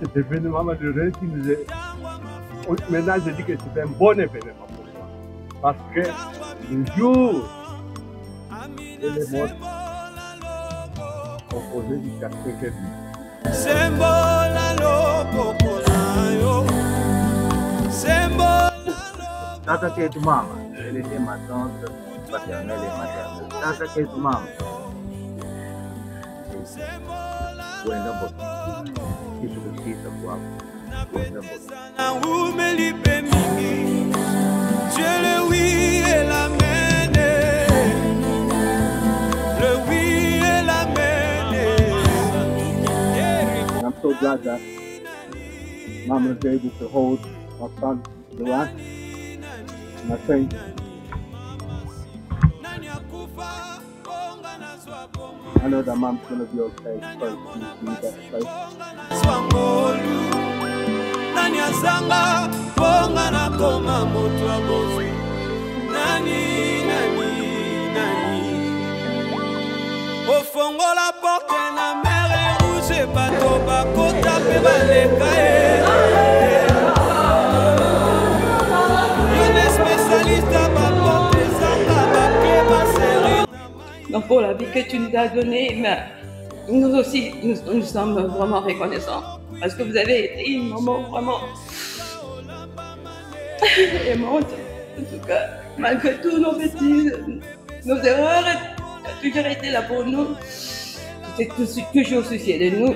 Cet événement malheureux qui nous est... Maintenant, je dis que c'est un bon événement pour moi. Parce que le jour où les morts sont posés jusqu'à 5 heures. Tata Ketu Mama, elle était ma tante paternelle et maternelle. Tata Ketu Mama. Kwenda Boto. Kitu kukisa kwako. Kwenda Boto. Dieu le oui et l'amen. Le oui et l'amen. I'm so glad that Mama was able to hold my son the last. And I think I know that Mom's gonna be okay first. She's in that place. Nani asanga ponga na koma moto abozi. Nani Ofongo la porte na mer rouge bato bakota pe baleka Donc pour la vie que tu nous as donnée, nous aussi, nous sommes vraiment reconnaissants. Parce que vous avez été une maman vraiment aimante. En tout cas, malgré tous nos bêtises, nos erreurs, tu as toujours été là pour nous. Tu t'es toujours soucié de nous.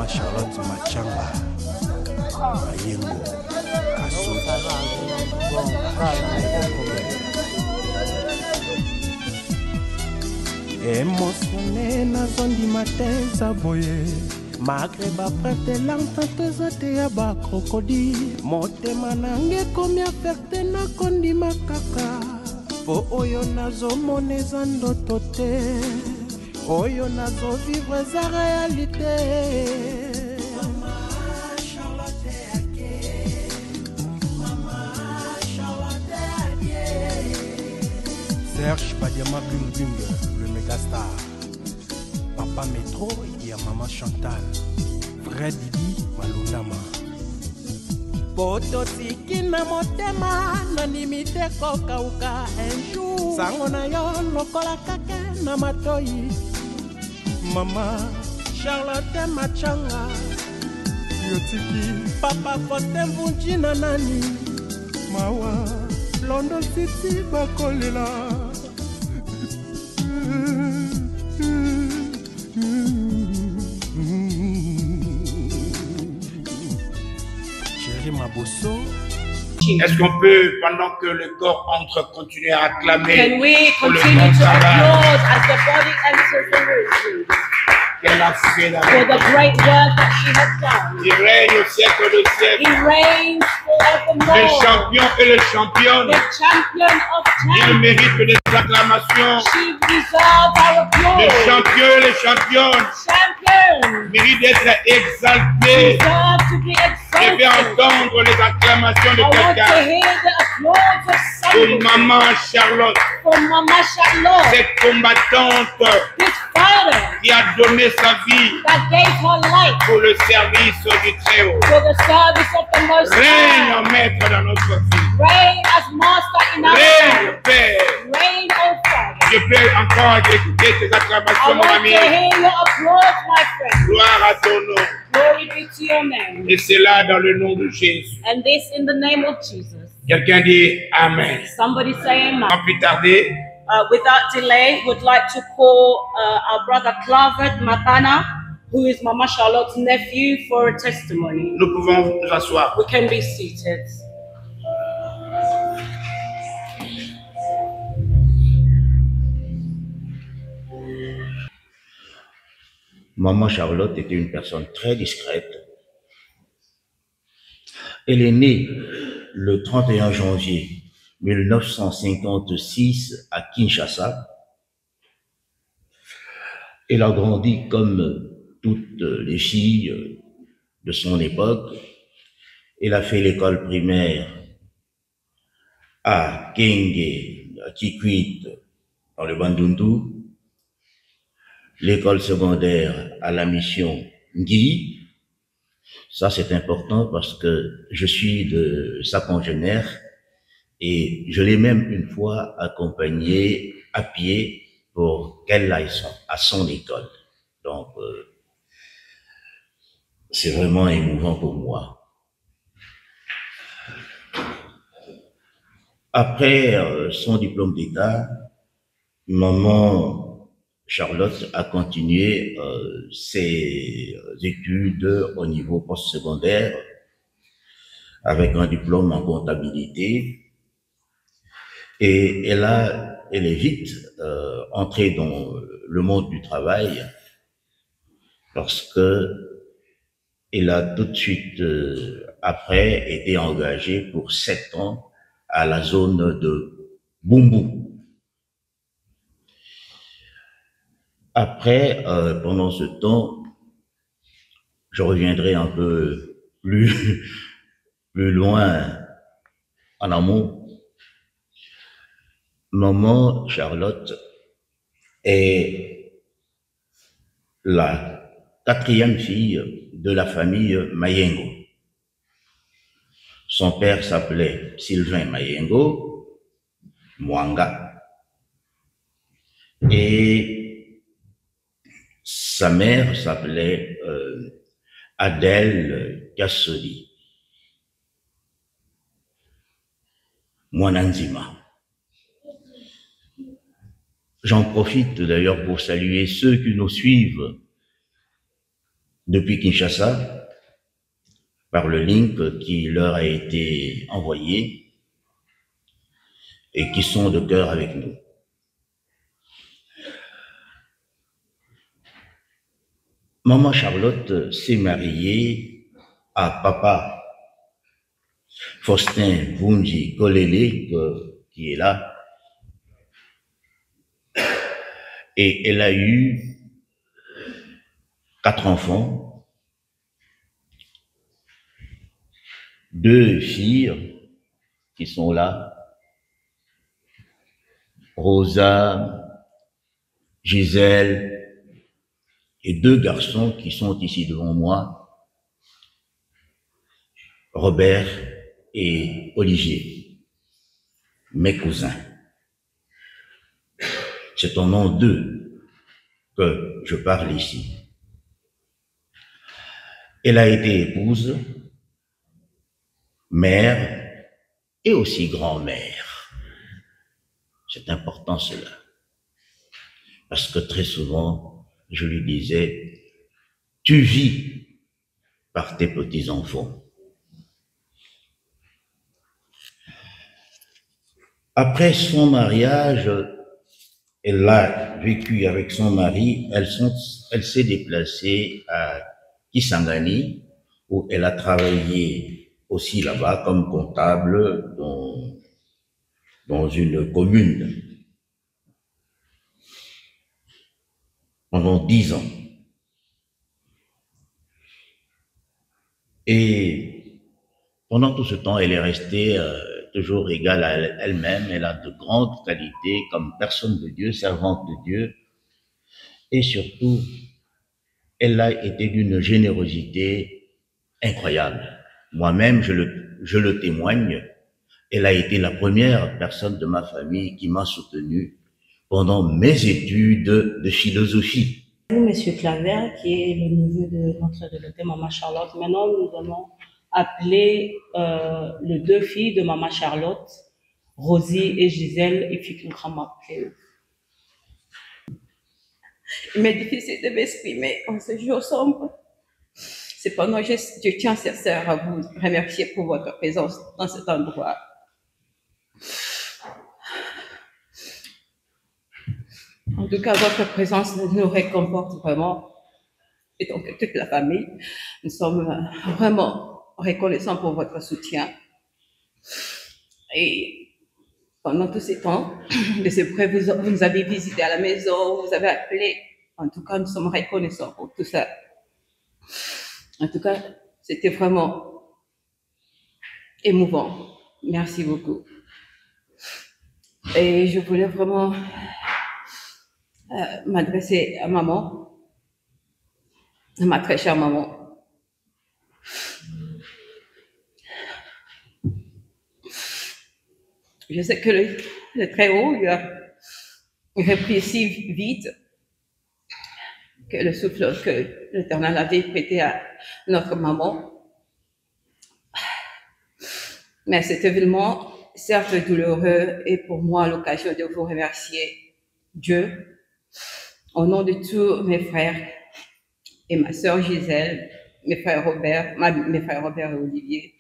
Charlotte Machamba, Mayengo, émotionné na zondi mateza boye malgré baprete l'entente zate ya crocodile motema nange komi aferte na kondima kaka po oyo nazomona eza ndoto te oyo nazovivre eza réalité. Serge Badiama Bling Bling, le mégastar. Papa Métro et Maman Chantal. Fred Didi Malundama. Poto tiki na motema na nimite kokauka un jour. Sango na yo lokola kake na matoi. Mama Charlotte Machanga. Yotiki Papa Kote Mvunji na nani. Mawa London City bakolela. Est-ce qu'on peut, pendant que le corps entre, continuer à acclamer Can we pour le continue bon to travail applaud as the body enters the room qu'elle a fait dans for the great work that she has done? Il règne au siècle de He siècle. reigns Le forevermore. champion et le championne, The champion of il champions. mérite des acclamations. She deserves our Le applause. champion et le championne Champion méritent d'être exaltés. deserve to be Je vais exalted. entendre les acclamations I de want to quelqu'un. hear the applause of Pour somebody. Maman Charlotte, For Mama Charlotte, cette combattante this fighter qui a donné sa vie that gave her life pour le service du Très-Haut. for the service of the Most Règne High. en maître dans notre vie. Reign as master in our Règne, life. Père. Reign, O avons écouté tes I acclamations, mon want to ami. hear your applause, my friend. Gloire à ton nom. Glory be to your name. Et c'est là dans le nom de Jésus. And this in the name of Jesus. Quelqu'un dit Amen. Somebody say amen. Sans plus tarder, Without delay, would like to call our brother Clavert Matana, who is Mama Charlotte's nephew, for a testimony. nous pouvons nous asseoir. We can be seated. Maman Charlotte était une personne très discrète. Elle est née le 31 janvier 1956 à Kinshasa. Elle a grandi comme toutes les filles de son époque. Elle a fait l'école primaire à Kenge, à Kikwit, dans le Bandundu. L'école secondaire à la mission Ngui. Ça, c'est important parce que je suis de sa congénère et je l'ai même une fois accompagnée à pied pour qu'elle aille à son école. Donc, c'est vraiment émouvant pour moi. Après son diplôme d'État, maman Charlotte a continué ses études au niveau postsecondaire avec un diplôme en comptabilité et elle est vite entrée dans le monde du travail parce que elle a tout de suite après été engagée pour 7 ans à la zone de Bumbu. Après, pendant ce temps, je reviendrai un peu plus loin en amont. Maman Charlotte est la 4e fille de la famille Mayengo. Son père s'appelait Sylvain Mayengo, Mwanga, et sa mère s'appelait Adèle Kassoli, Mwananzima. J'en profite d'ailleurs pour saluer ceux qui nous suivent depuis Kinshasa par le link qui leur a été envoyé et qui sont de cœur avec nous. Maman Charlotte s'est mariée à papa Faustin Vunji Kolele, qui est là, et elle a eu 4 enfants, 2 filles qui sont là, Rosa, Gisèle, et 2 garçons qui sont ici devant moi, Robert et Olivier, mes cousins. C'est au nom d'eux que je parle ici. Elle a été épouse, mère et aussi grand-mère. C'est important cela, parce que très souvent, je lui disais, tu vis par tes petits-enfants. Après son mariage, elle a vécu avec son mari, elle s'est déplacée à Kisangani, où elle a travaillé aussi là-bas comme comptable dans une commune. Pendant 10 ans. Et pendant tout ce temps, elle est restée toujours égale à elle-même. Elle a de grandes qualités comme personne de Dieu, servante de Dieu. Et surtout, elle a été d'une générosité incroyable. Moi-même, je le témoigne. Elle a été la première personne de ma famille qui m'a soutenu pendant mes études de philosophie. Monsieur Claver, qui est le neveu de notre déléguée Maman Charlotte. Maintenant, nous allons appeler les deux filles de Maman Charlotte, Rosie et Gisèle, et Fikunkrama. Il m'est difficile de m'exprimer en ce jour sombre. Cependant, je tiens sincèrement à vous remercier pour votre présence dans cet endroit. En tout cas, votre présence nous réconforte vraiment. Et donc, toute la famille, nous sommes vraiment reconnaissants pour votre soutien. Et pendant tous ces temps, des épreuves, vous nous avez visité à la maison, vous avez appelé. En tout cas, nous sommes reconnaissants pour tout ça. En tout cas, c'était vraiment émouvant. Merci beaucoup. Et je voulais vraiment m'adresser à maman, à ma très chère maman. Je sais que le Très-Haut il a repris si vite que le souffle que l'Éternel avait prêté à notre maman. Mais cet événement, certes douloureux, est pour moi l'occasion de vous remercier, Dieu, au nom de tous mes frères et ma sœur Gisèle, mes frères Robert et Olivier,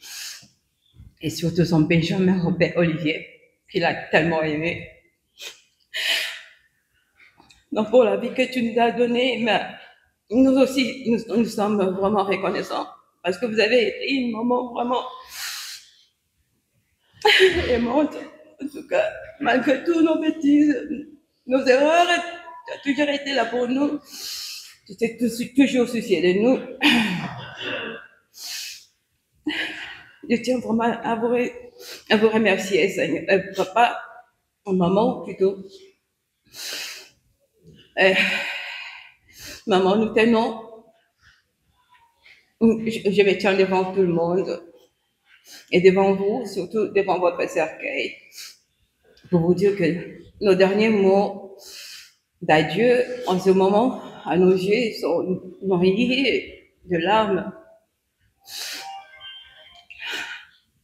et surtout son Benjamin Robert Olivier, qu'il a tellement aimé. Donc pour la vie que tu nous as donnée, mais nous aussi, nous sommes vraiment reconnaissants, parce que vous avez été une maman vraiment aimante. En tout cas, malgré tous nos bêtises, nos erreurs, tu as toujours été là pour nous. Tu t'es toujours soucié de nous. Je tiens vraiment à vous remercier, Seigneur. Papa, maman plutôt. Maman, nous tenons. Je me tiens devant tout le monde et devant vous, surtout devant votre cercueil, pour vous dire que nos derniers mots d'adieu en ce moment, à nos yeux, sont noyés de larmes.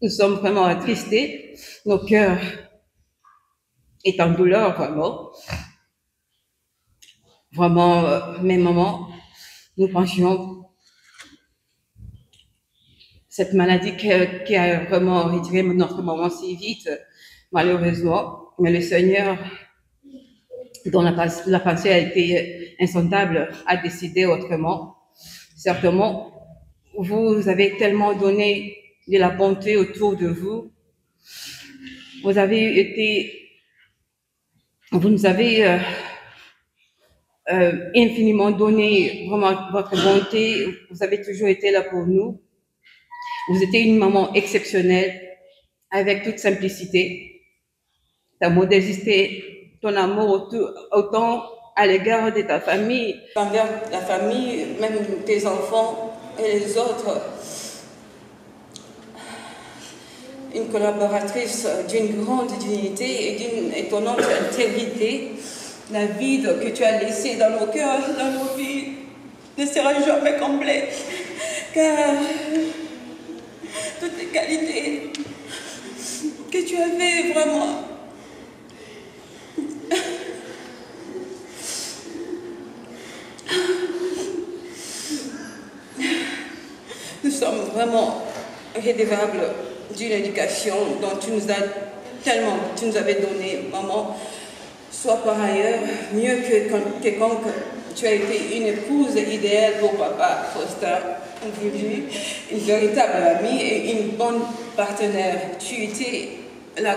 Nous sommes vraiment attristés, nos cœurs est en douleur, vraiment. Vraiment, mes mamans, nous pensions cette maladie qui a vraiment retiré notre maman si vite, malheureusement. Mais le Seigneur, dont la pensée a été insondable, a décidé autrement. Certainement, vous avez tellement donné de la bonté autour de vous. Vous nous avez infiniment donné vraiment votre bonté. Vous avez toujours été là pour nous. Vous étiez une maman exceptionnelle, avec toute simplicité. Ta modestie, ton amour autant à l'égard de ta famille, envers la famille, même tes enfants et les autres. Une collaboratrice d'une grande dignité et d'une étonnante intégrité. La vide que tu as laissée dans nos cœurs, dans nos vies, ne sera jamais comblée, car toutes les qualités que tu avais vraiment nous sommes vraiment redevables d'une éducation dont tu nous avais donné, maman. Soit par ailleurs, mieux que quiconque, tu as été une épouse idéale pour papa Faustin, une véritable amie et une bonne partenaire. Tu étais la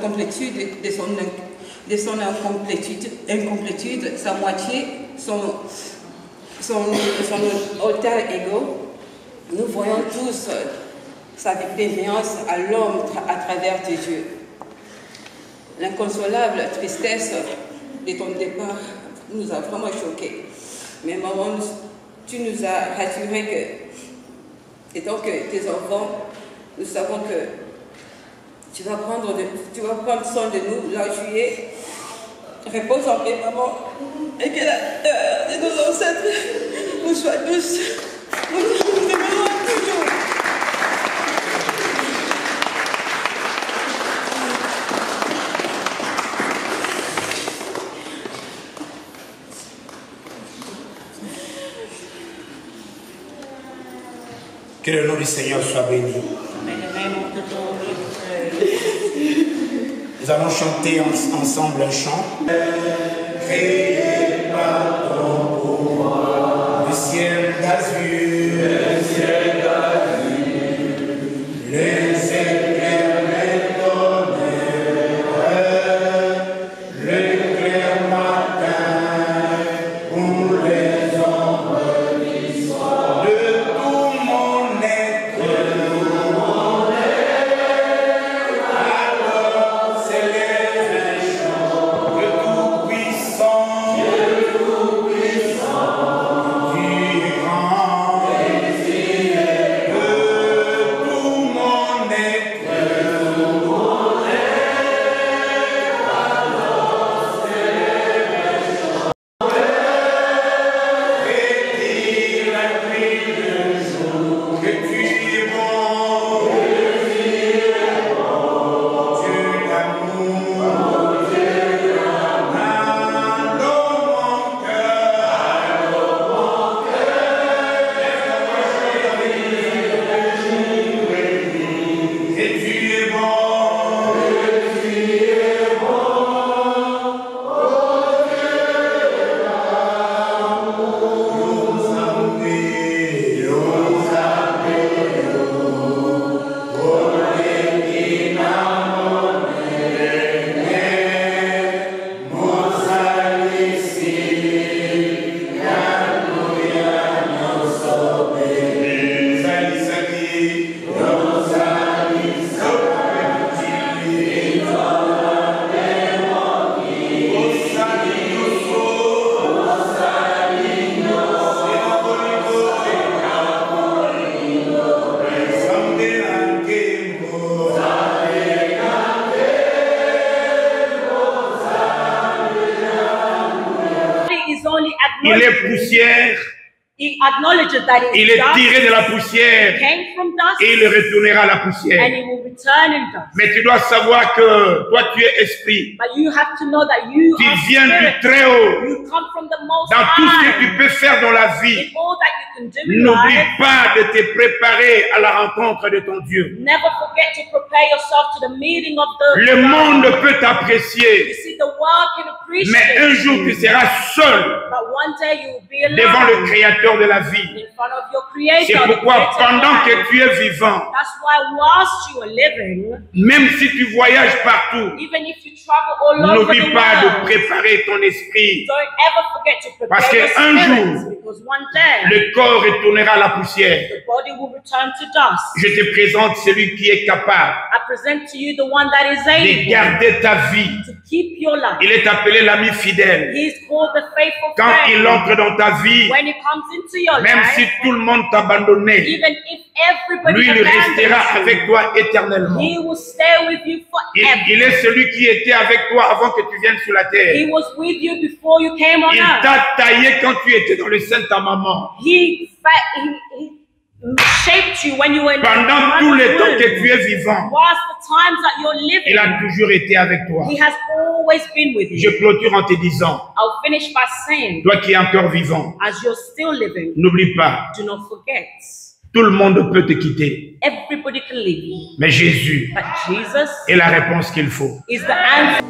complétude de son incomplétude, sa moitié, son alter ego. Nous voyons tous sa bienveillance à l'homme à travers tes yeux. L'inconsolable tristesse de ton départ nous a vraiment choqués. Mais maman, tu nous as rassuré que, étant que tes enfants, nous savons que tu vas prendre soin de nous. Là, juillet, Repose en paix, maman. Et que la terre de nos ancêtres nous soit douce. Nous nous aimerons toujours. Que le nom du Seigneur soit béni. Nous allons chanter ensemble un chant. Créé par ton pouvoir, le ciel d'azur, les éclairs tonnerres, le clair matin, pour les ombres du soir, de tout mon être, alors s'élève un chant, le Tout-Puissant, tu es grand, de tout mon être, et la nuit le jour, que tu es bon, Dieu d'amour, allons mon cœur, et tu es bon, is only il est acknowledging, poussière, he acknowledges that il it's est dust, tiré de la poussière came from dust, et il retournera à la and poussière. he will return in dust. Mais tu dois savoir que toi tu es esprit, But you have to know that you tu are viens du spirit. très haut. You come from the Most Dans tout ce que High. tu peux faire dans la vie, In all that you can do in n'oublie life, pas de te préparer à la rencontre de ton Dieu. never forget to prepare yourself to the meeting of the Le God. monde peut You t'apprécier, see, the world can appreciate mais un jour tu you, seras seul but one day you will be devant le alone Créateur de la vie. in front of your C'est Creator. the pourquoi Creator of pendant life. que tu es vivant, That's why whilst you are living, même si tu voyages partout, even if you travel all over n'oublie the pas de world, préparer ton esprit. don't ever forget to prepare Parce que your un spirit, jour, because one day Le corps retournera à la poussière. the body will return to dust. Je te présente celui qui est capable I present to you the one that is de able garder ta vie. to keep your life. Il est appelé l'ami fidèle. He is called the faithful Quand il friend. entre dans ta vie, When he comes into your même si life, tout le monde t'a abandonné, even if everybody lui, il restera abandons you, avec toi éternellement. he will stay with you forever. Il est celui qui était avec toi avant que tu viennes sur la He terre. was with you before you came on Il earth. t'a taillé quand tu étais dans le sein de ta maman. He shaped you when you were in Pendant the tout le mother's temps que womb. tu es vivant, Whilst the times that you're il a living, toujours été avec toi. he has always been with Je you. clôture en te disant, I'll finish by saying, toi qui es encore vivant, as you're still living, n'oublie pas, do not forget. tout le monde peut te quitter, Everybody can leave you, mais Jésus but Jesus est la réponse qu'il faut. is the answer.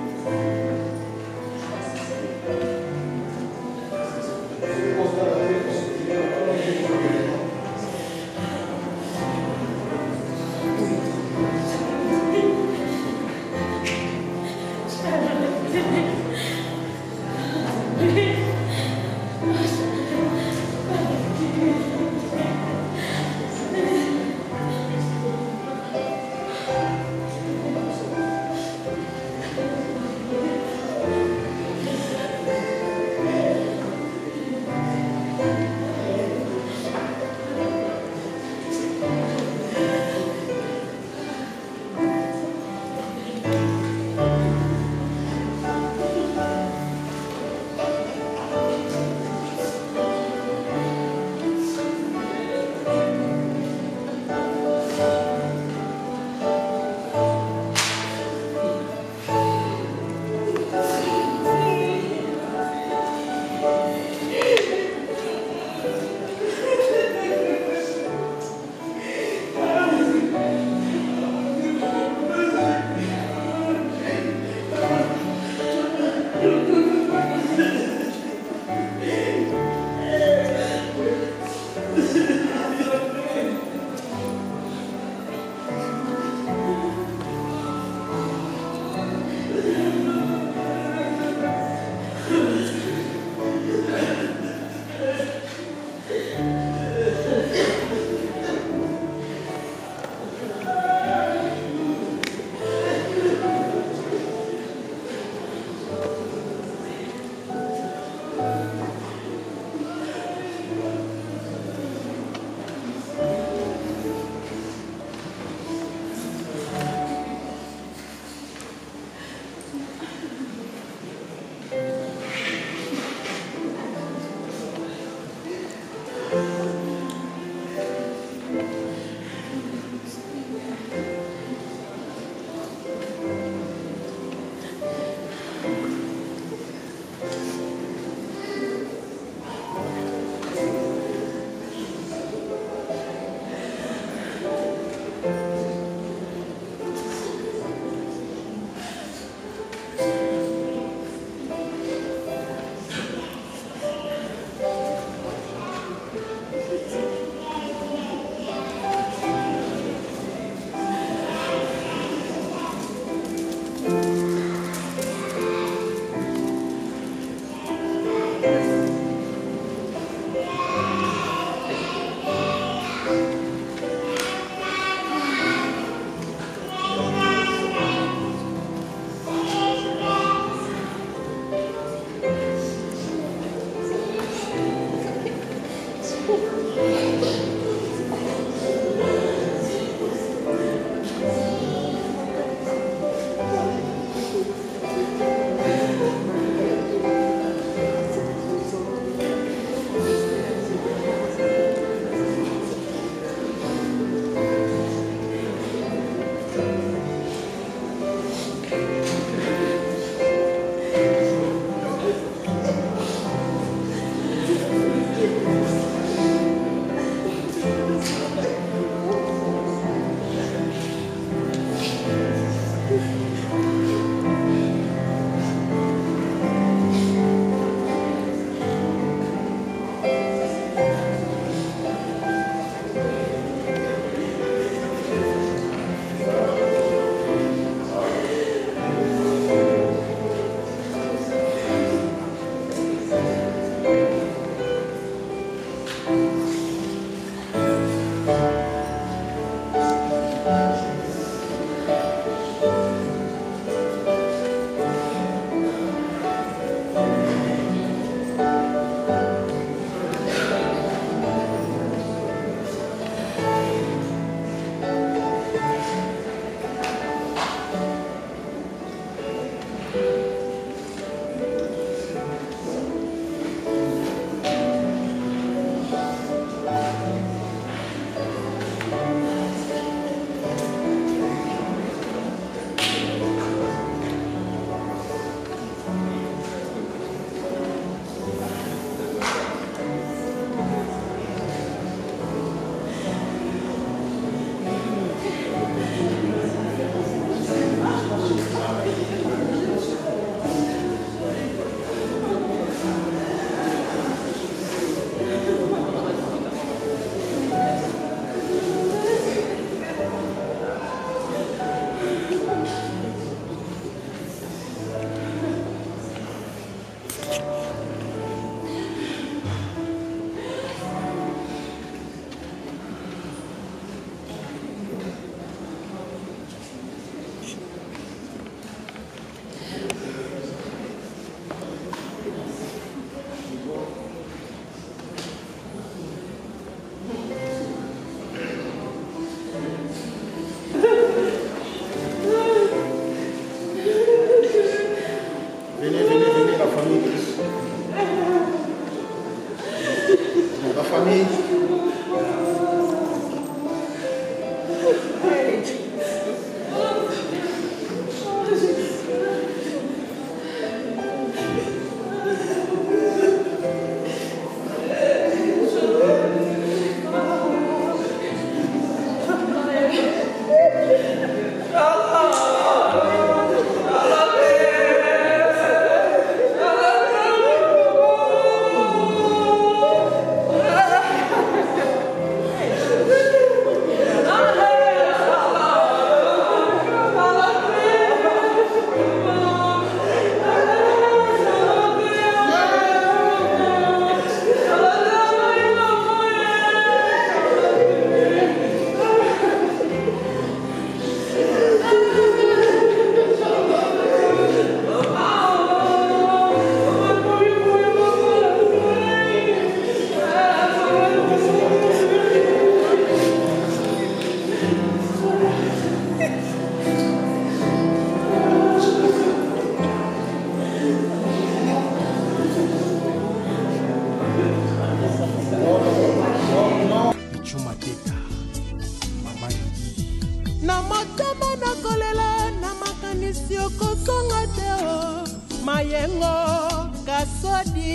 Boyengo Kasodi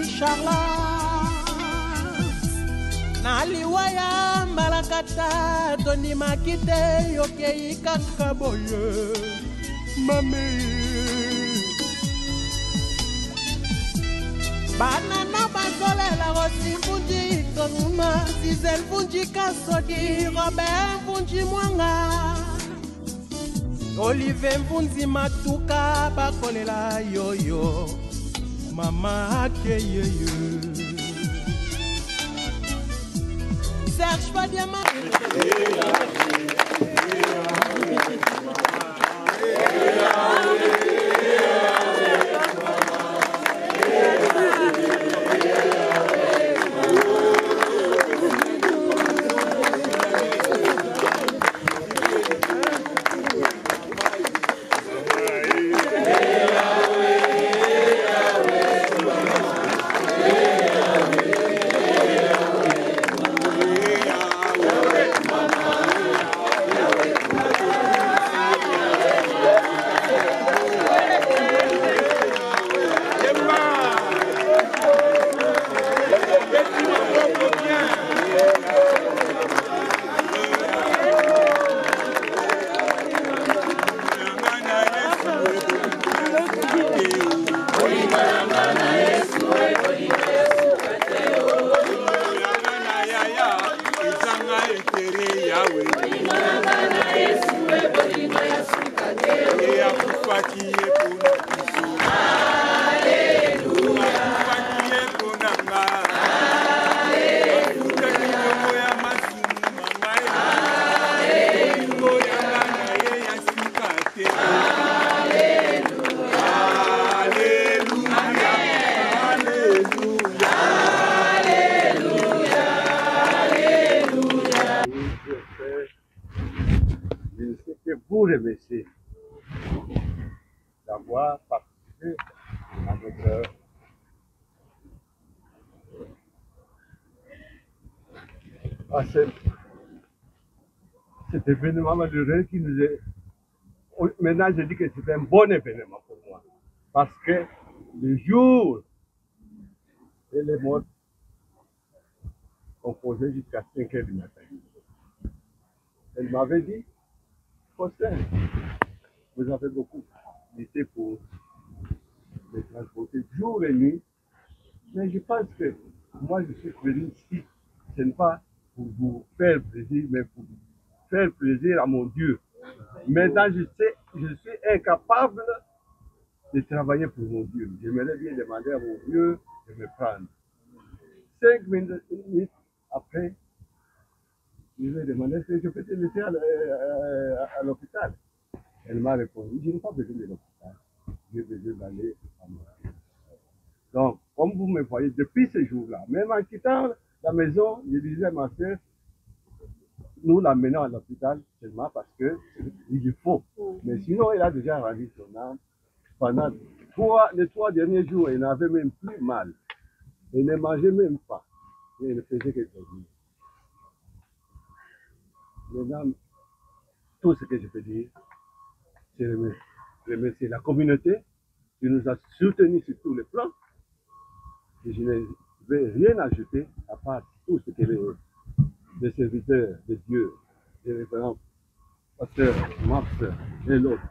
Charlotte Naliwaya Malakata Toni Makite Yokei Kakaboye Mami Banana Bazolela Rossi Funji Konuma Zizel Funji Kasodi Robert Funji Mwanga Olive Mfunzi Matuka Bakolela Yoyo Mama Akeyeye Serge Badiama Vous remercier d'avoir participé à cet événement malheureux qui nous est... Maintenant, je dis que c'est un bon événement pour moi. Parce que le jour où elle est morte, on posait jusqu'à 5 h du matin. Elle m'avait dit, Faustin, vous avez beaucoup lutté pour les transporter jour et nuit, mais je pense que moi je suis venu ici, ce n'est pas pour vous faire plaisir, mais pour faire plaisir à mon Dieu. Maintenant je suis incapable de travailler pour mon Dieu. J'aimerais bien demander à mon Dieu de me prendre. 5 minutes après, je lui ai demandé si je peux te laisser à l'hôpital. Elle m'a répondu, je n'ai pas besoin de l'hôpital, j'ai besoin d'aller à mon Dieu. Donc, comme vous me voyez, depuis ce jour-là, même en quittant la maison, je disais à ma soeur, nous l'amenons à l'hôpital seulement parce qu'il faut. Mais sinon, elle a déjà rendu son âme. Pendant les 3 derniers jours, elle n'avait même plus mal. Elle ne mangeait même pas. Et elle ne faisait que dormir. Maintenant, tout ce que je peux dire, c'est remercier la communauté qui nous a soutenus sur tous les plans. Et je ne vais rien ajouter à part tout ce que les serviteurs de Dieu, les référents, pasteur Max et l'autre,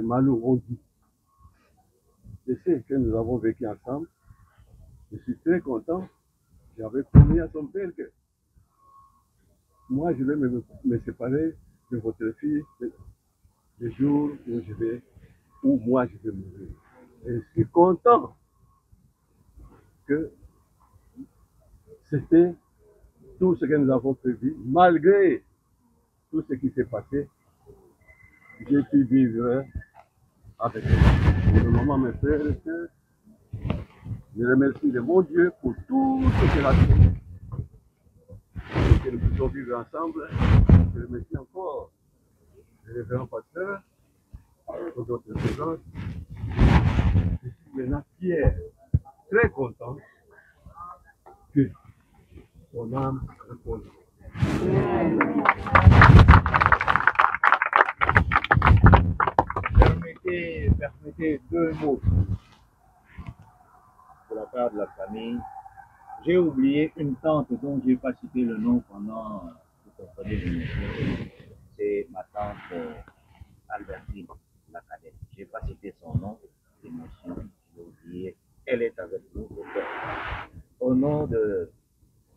Malou ont dit. Je sais que nous avons vécu ensemble. Je suis très content. J'avais promis à son père que moi, je vais me séparer de votre fille le jour où moi je vais mourir. Et je suis content que c'était tout ce que nous avons prévu, malgré tout ce qui s'est passé, j'ai pu vivre avec elle. Le moment me fait que je remercie de mon Dieu pour tout ce qu'il a fait. Et que nous puissions vivre ensemble. Je remercie encore le révérend pasteur pour votre présence. Je suis maintenant fier, très content que son âme repose. rajouter 2 mots pour la part de la famille. J'ai oublié une tante dont je n'ai pas cité le nom pendant vous comprenez l'émission. C'est ma tante Albertine, la cadette. Je n'ai pas cité son nom d'émotion, j'ai oublié. Elle est avec nous. Au nom de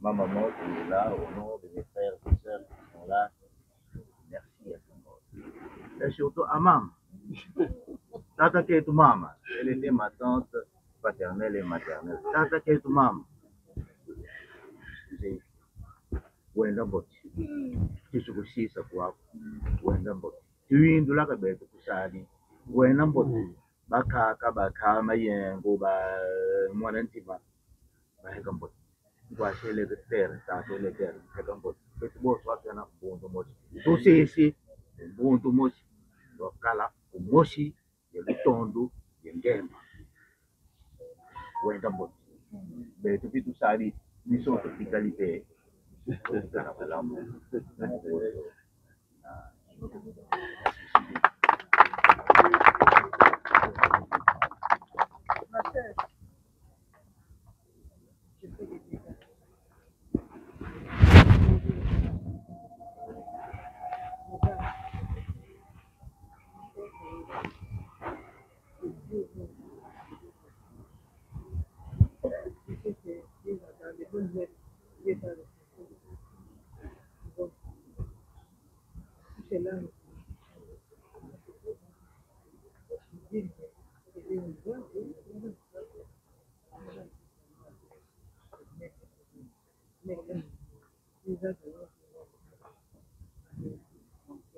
ma maman qui est là, au nom de mes frères et sœurs qui sont là, merci à tout le monde. Et surtout à maman. Tata Ketu Mama, elle était ma tante paternelle et maternelle. Tata Ketu Mama. Wenda mboti. Tisukusisa kwako. Wenda mboti. Tuindu laka beto kusani. Wenda mboti. Baka mayengo ba mwanantima. Baheka mboti. Kwa shele de terre, tata le terre, heka mboti. Beto boso wakana mbundu mochi. Tusisi, mbundu mochi. Wakala umoshi, yelutondo, yengemba. Wenda mboti. Beto pitu sari, biso hospitalite.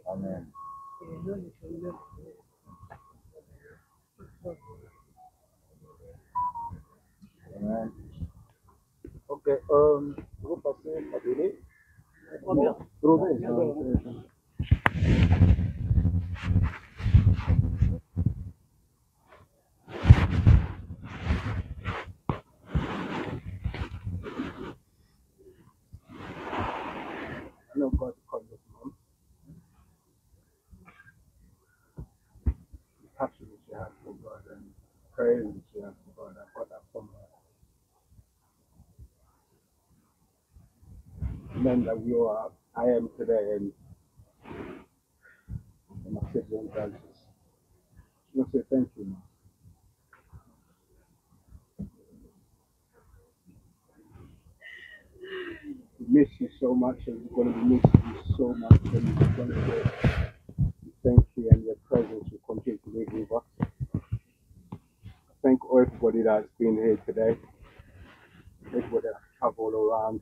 Amen. Amen. Ok, vous passez à télé. I know God called this mom. The passion that she has for God and praise that she has for God. I got that from her. Men that we are, I am today, and my siblings, I just want to say thank you, Mom. We miss you so much, and we're going to be missing you so much, and we're going to say thank you, and your presence will continue to live with us. I thank everybody that's been here today, everybody that's traveled around.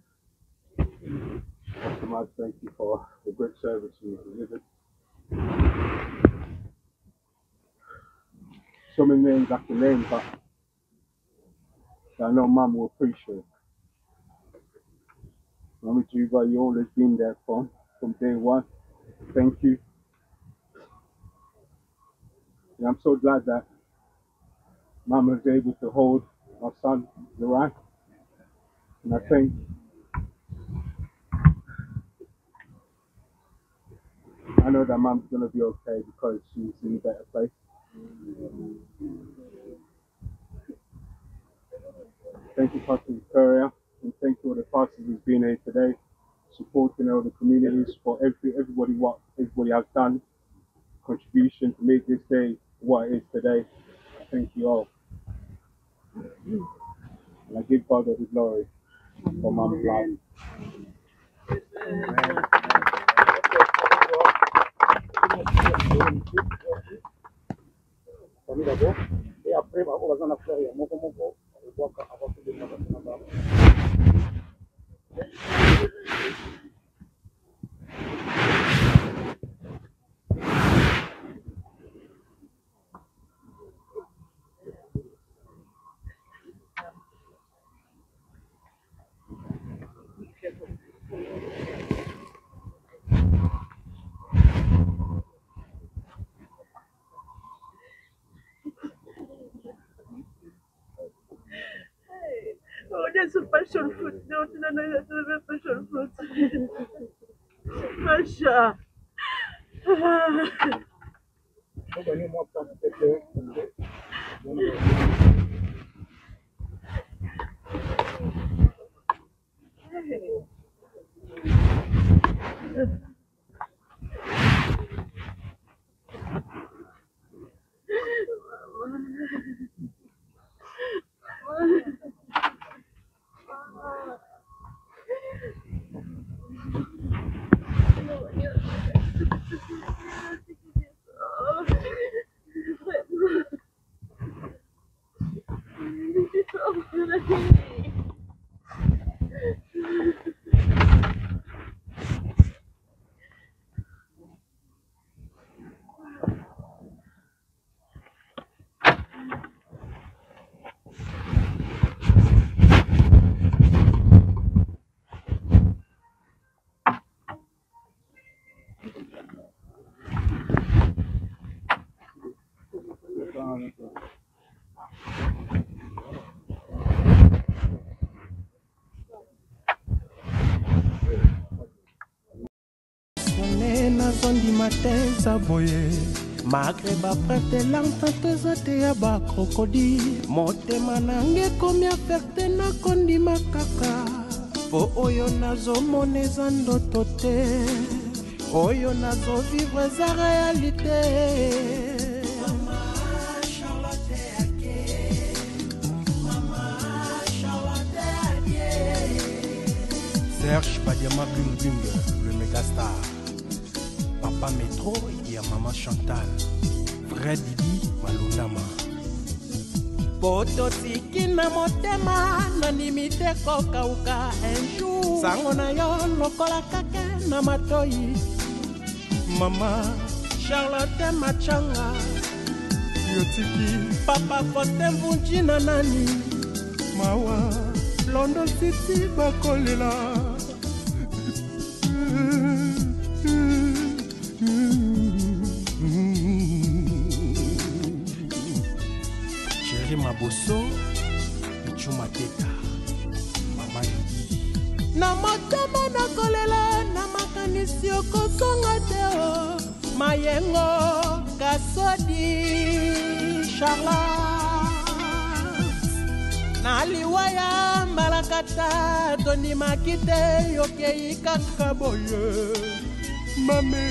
Pastor Mad, thank you for the great service you've delivered. So many names I can name, but I know Mum will appreciate. Mama Juba, you always been there from day one. Thank you. And I'm so glad that Mum was able to hold my son, Duran. And I think I know that Mum's going to be okay because she's in a better place. Thank you, Pastor Victoria, and thank you all the pastors who've been here today, supporting all the communities, for everybody what everybody has done, contribution to make this day what it is today. I thank you all. And I give God all the glory for Mum's life. Famille d'abord, et après, on va en faire un mot, on voit qu'avant tout le monde. Oh, there's a passion fruit. No, there's a passion fruit. Masha. Nazondi matin saboye malgré baprete l'entente te ya ba crocodile motema nange komi aferte na kondi makaka po oyo nazomona eza ndoto te oyo nazovivre eza réalité. Serge Badiama Bling Bling, le mégastar. Papa Métro et à maman Chantal. Frère Didi Malundama. Poto tiki na motema na nimite kokauka un jour. Sango na yo lokola kake na matoi. Mama Charlotte Machanga. Yotiki papa kote mvunji na nani. Mawa London City bakolela. Chéri Maboso Michuma Teta Mama Lidi na motema na kolela na makanisi okosonga teo Mayengo Kasodi Charlotte na liwaya malakata Tony Makite yokei kakaboye Mame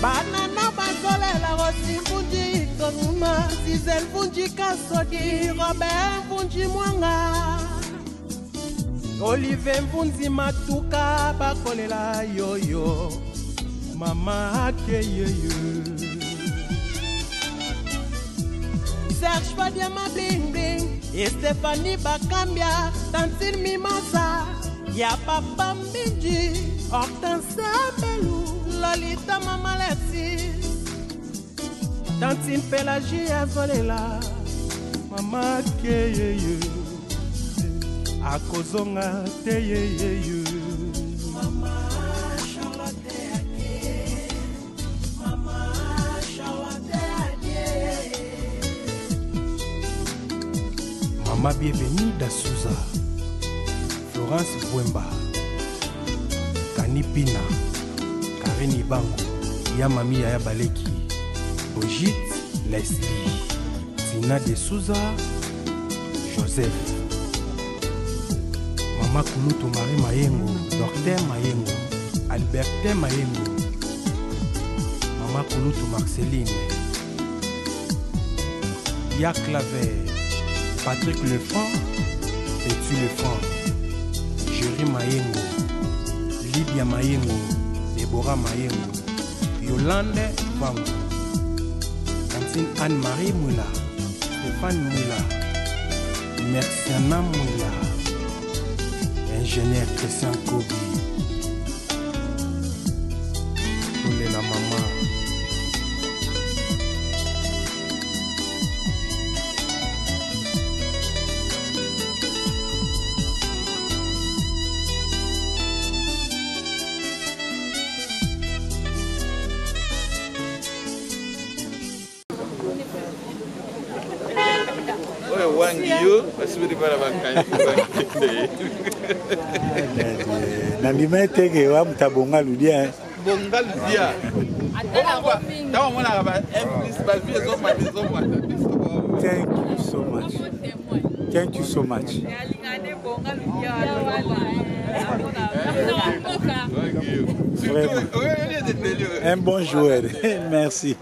Banana bazolela Rossi Mvunji Tonuma Zizel Mvunji Kasodi Robert Mvunji Mwanga Olivier Mvunzi Matuka bakolela yoyo Mama Akeyeye Serge Badiama Bling Bling et Stéphanie Bakambia Tantine Mimosa Ya Papa Mbinji Hortense Belou Lolita Mama Lexis Tantine Pélagie Azolela Mama Keyeye Akozonga Teyeye Mama Charlotte Ake Mama Charlotte Ake Mama Bienvenue D'Asouza Florence Bwemba Kanipina Karine Bango Yamami Yaya Baleki Brigitte Leslie Tina de Souza Joseph Mama Kuluto Marie Mayengo Docteur Mayengo Albertin Mayengo Mama Kuluto Marceline Yak Claver Patrick Lefranc Petit Lefranc Jerry Mayengo Lydia Mayengo Deborah Mayengo Yolande Bango Tantine Anne-Marie Moula Stéphane Moula Merciana Moula Ingénieur Christian Kobi Moulé la maman Nandima teke wa mutabonga ludia bongal dia. Thank you so much. Thank you so much. Vraiment. Un bon joueur. Merci.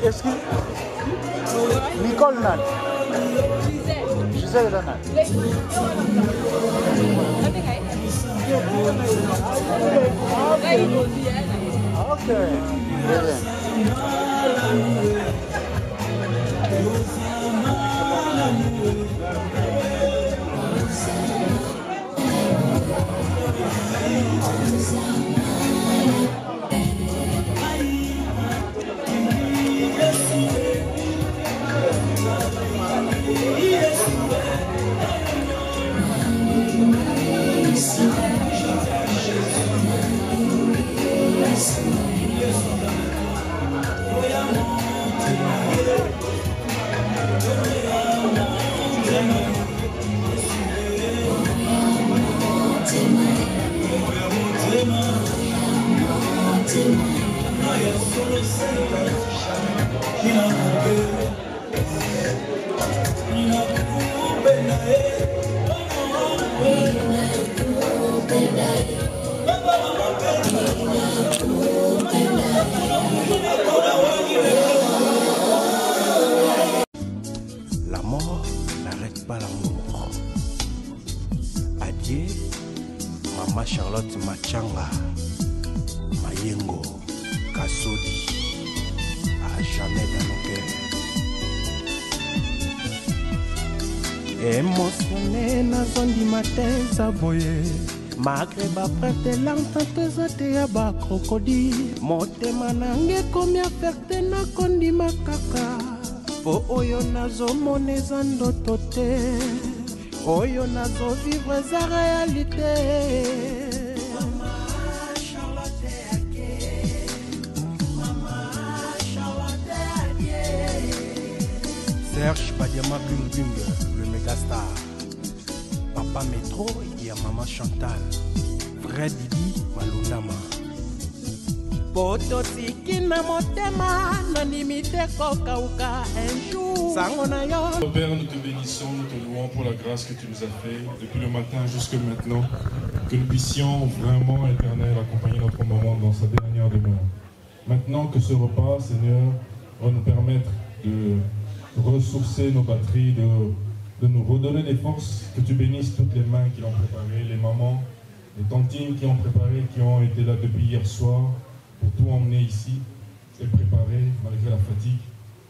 Est-ce que Nicole Nan? Gisèle Nan. Ok. La mort n'arrête pas l'amour. Adieu, Maman Charlotte Machanga, Mayengo, Kasodi, à Émotionné na zondi matin zaboye malgré baprete l'entente zate ya bakrokodi motema nange komi aferte na kondima kaka po oyo nazomona eza ndoto te oyo nazovivre eza réalité. Serge Badiama Bling Bling, le mégastar. Papa Métro et Maman Chantal. Fred Didi Malunama. Pototiki na motema na nimite kokauka un jour. Père, nous te bénissons, nous te louons pour la grâce que tu nous as fait depuis le matin jusqu'à maintenant. Que nous puissions vraiment, Éternel, accompagner notre maman dans sa dernière demeure. Maintenant que ce repas, Seigneur, va nous permettre de ressourcer nos batteries, de nous redonner des forces, que tu bénisses toutes les mains qui l'ont préparé, les mamans, les tantines qui ont préparé, qui ont été là depuis hier soir, pour tout emmener ici et préparer malgré la fatigue.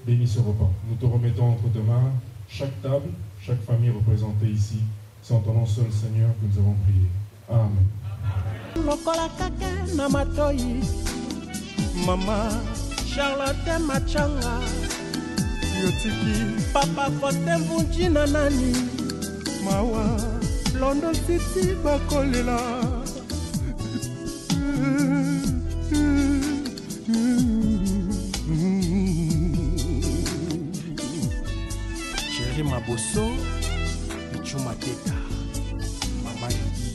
Bénis ce repas. Nous te remettons entre tes mains chaque table, chaque famille représentée ici. C'est en ton nom seul, Seigneur, que nous avons prié. Amen. Maman Charlotte Machanga Yotiki Papa Kote Mvunjina nani Mawa London City Bakolela Chéri Maboso Michuma Teta Mama Lidi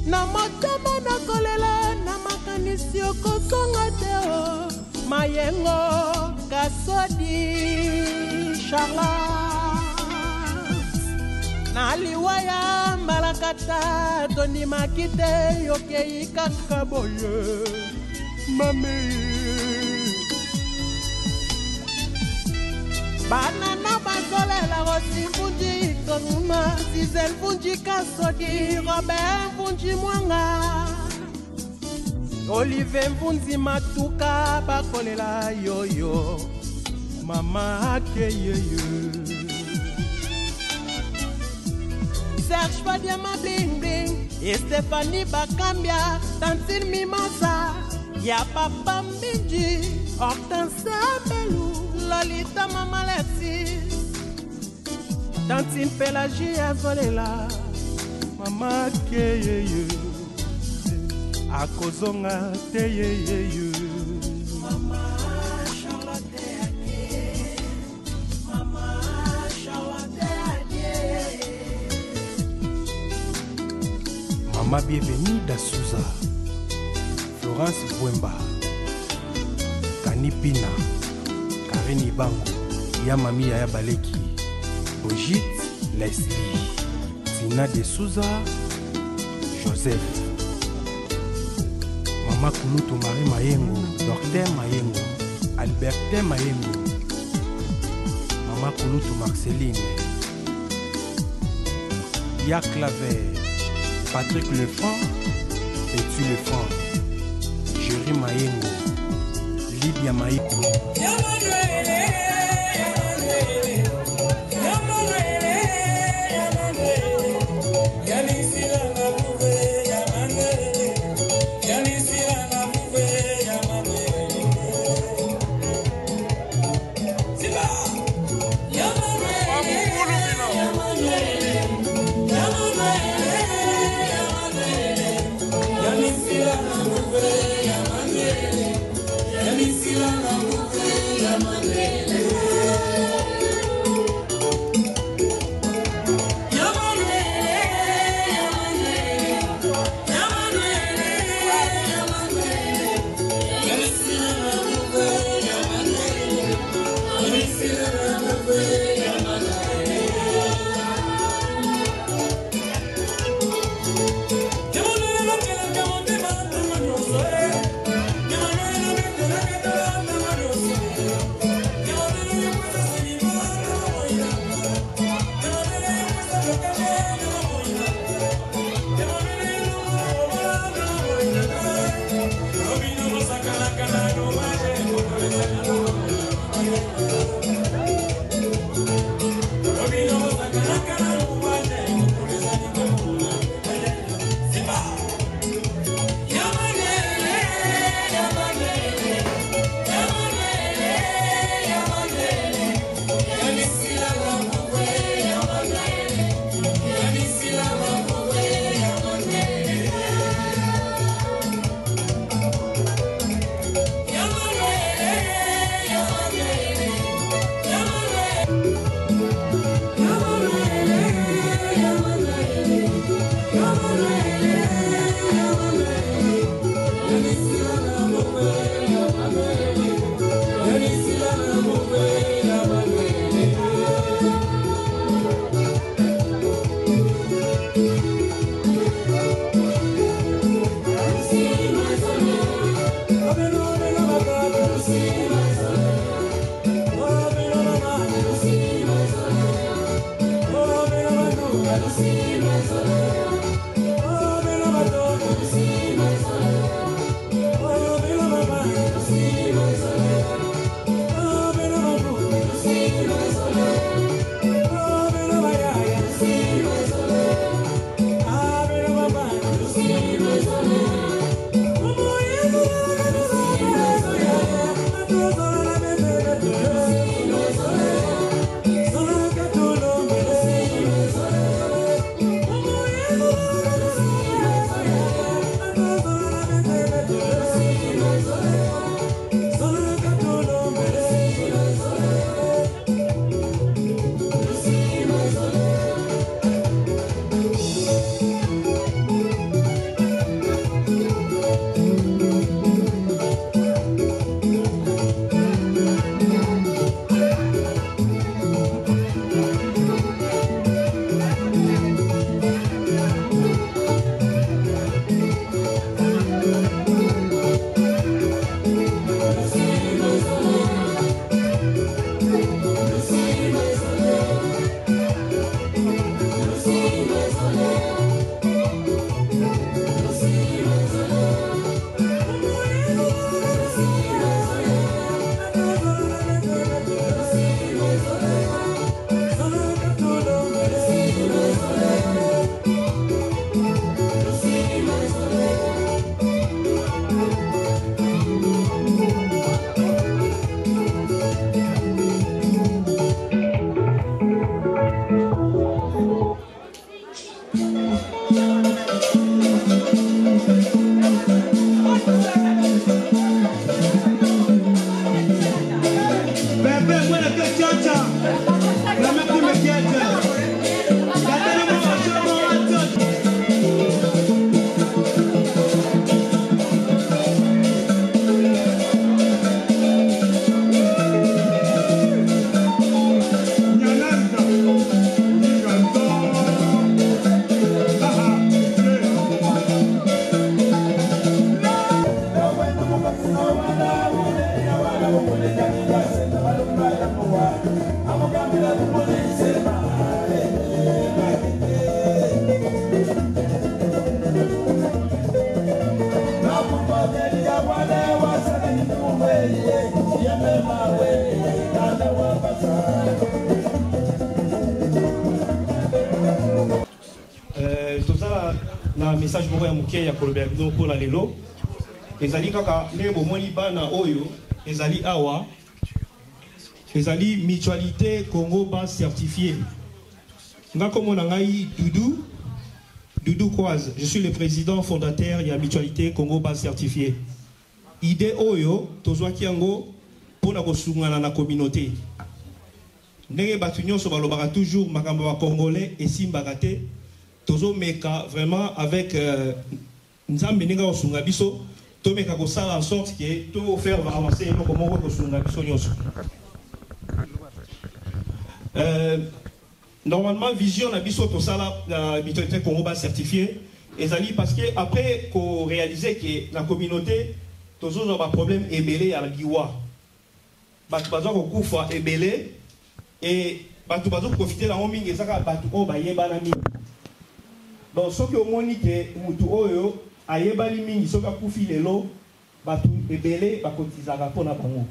Na motema na kolela na makanisi okosonga teo Mayengo Kasodi Charla Naliwaya Malakata Toni Makite Yokei Kakaboye Mame Banana Bazolela Rosi Funji Tonuma Zizel Funji Kasodi Robert Funji Mwanga Olive Mvunzi Matuka Bakolela Yoyo Mama Akeyeye Serge Badiama Bling Bling et Stéphanie Bakambia Tantine Mimasa Ya Papa Mbiji Hortense Belou Lolita Mama Lexis Tantine Pelagie Azolela Mama Akeyeye Akozonga teyeyeye Mama Charlotte Ake Mama Charlotte Ake Mama Bienvenue D'Asouza Florence Bwemba Kanipina Karine Bango Yamami Yaya Baleki Brigitte Leslie Tina De Souza Joseph Mama Kulutu Marie Mayengo, Docteur Mayengo, Albertin Mayengo, Mama Kulutu Marceline, Yak Laver, Patrick Lefranc, Petit Lefranc, Jerry Mayengo, Lydia Mayengo. Yamisila na message moko ya moke ya koloba bino mpona lelo ezali kaka ndenge bomoni bana oyo ezali awa ezali mutualité Congo base certifiée nga komona ngai Doudou Kwaz, je suis le président fondateur ya mutualité Congo base certifiée. Idée oyo tozwaki yango mpona kosungana na communauté ndenge bato nyonso balobaka toujours makambo ya congolais esimbaka te tozomeka vraiment avec nzambe ndenge osunga biso tomeka kosala en sorte que to faire avancer eloko moko kosunga biso nyonso. Normalement vision na biso tosala na mutualité Congo base certifié ezali parce que après qu'on réaliser que la communauté toujours ba problème ebele ya liwa bato bazo kokufa ebele et bato bazo profiter la mingi ezaka bato o bayebana mingi. Donc ce que omoni ke mutu oyo ayebali mingi soka kufi lelo bato ebele bakotizaka pona bango.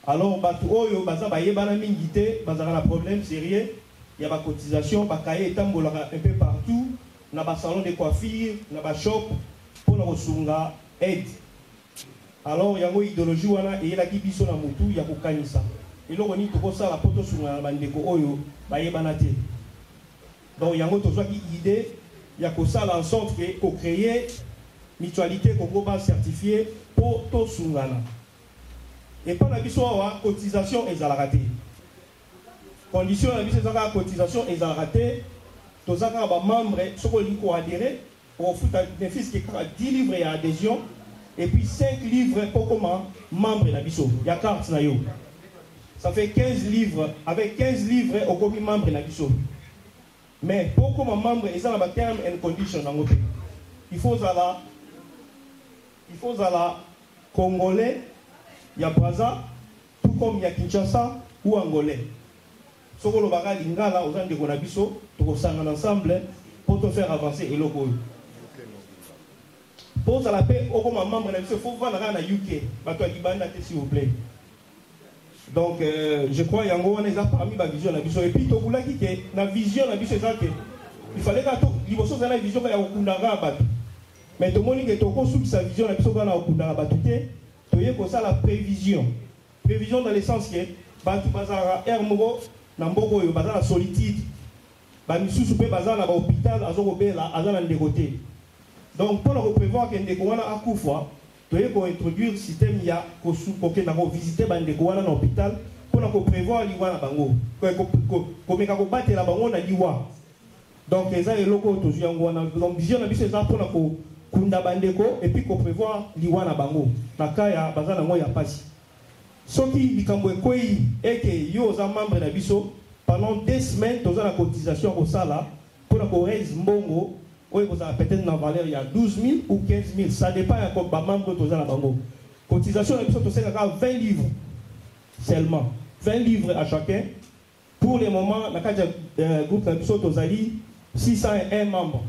Alors bato oyo baza bayebana mingi te bazaka na problème sérieux ya ba cotisation bakaye etambolaka un peu partout na ba salon de coiffure na ba shop pona kosunga aide. Alors yango idéologie wana eyelaki biso na mutu ya kokanisa eloko ni tokosala po tosunga na bandeko oyo bayebana te. Donc yango tozwaki idée ya kosala en sorte que ko créer mutualité Congo base certifiée pour tosungana. Et pas la biso wa cotisation ezalaka te. Condition la biso ezalaka cotisation ezalaka te. Tozaka ba membre soko liko adhérer au foot bénéfice qui 10 livres et adhésion et puis 5 livres pour comment membre la biso. Ya carte na yo. Ça fait 15 livres avec 15 livres au comme membre la biso. Mais pour comme membre ezalaka terme and condition na ngote. Il faut ala congolais ya Braza tout comme ya Kinshasa ou angolais. Sokolo baga lingala ozande ko na biso to sangana ensemble pour te faire avancer eloko. Pour la paix au comme membre na biso faut vendre na UK bato libanda s'il vous plaît. Donc je crois yango on est parmi ba vision na biso et puis to boulaki ke na vision na biso ezake il fallait que to liboso za na vision ya okundanga bato. Mais to moni ke to ko subisa vision na biso na okundanga bato te. Ça la prévision dans le sens que batu bazara ermoko na mboko yo bazala solitude ba misusu pe bazala na hôpital azokobela azala ndekote. Donc pour le prévoir que ndeko wana akufa toye ko introduire système ya ko na ko visiter ba ndeko wana na hôpital pour na ko prévoir liwa na bango ko meka ko batela bango na liwa. Donc eza eloko to yango wana donc vision na biso eza pour na ko kunda bandeko et puis ko prévoir liwa na bango na kaya bazana ngo ya pasi soki likambo ekoi eke yo za membre na biso pendant 2 semaines toza na cotisation ko sala pour na ko raise mbongo oyo ko za peut-être na valeur ya 12 000 ou 15 000 ça dépend ya ko ba membre toza na bango cotisation na biso to sala 20 livres seulement 20 livres à chacun pour le moment na kaja groupe na biso tozali 601 membres